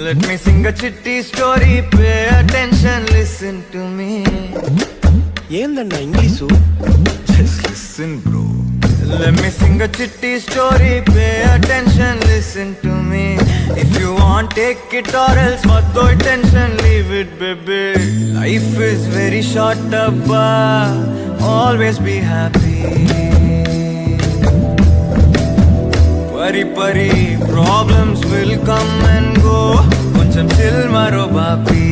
Let me sing a chitty story, pay attention, listen to me. ఏందన్నా English? Just listen bro. Let me sing a chitty story, pay attention, listen to me. If you want, take it or else what the attention, leave it baby. Life is very short abba, always be happy. Pari pari problems will come and go, koncham chill maro bapi.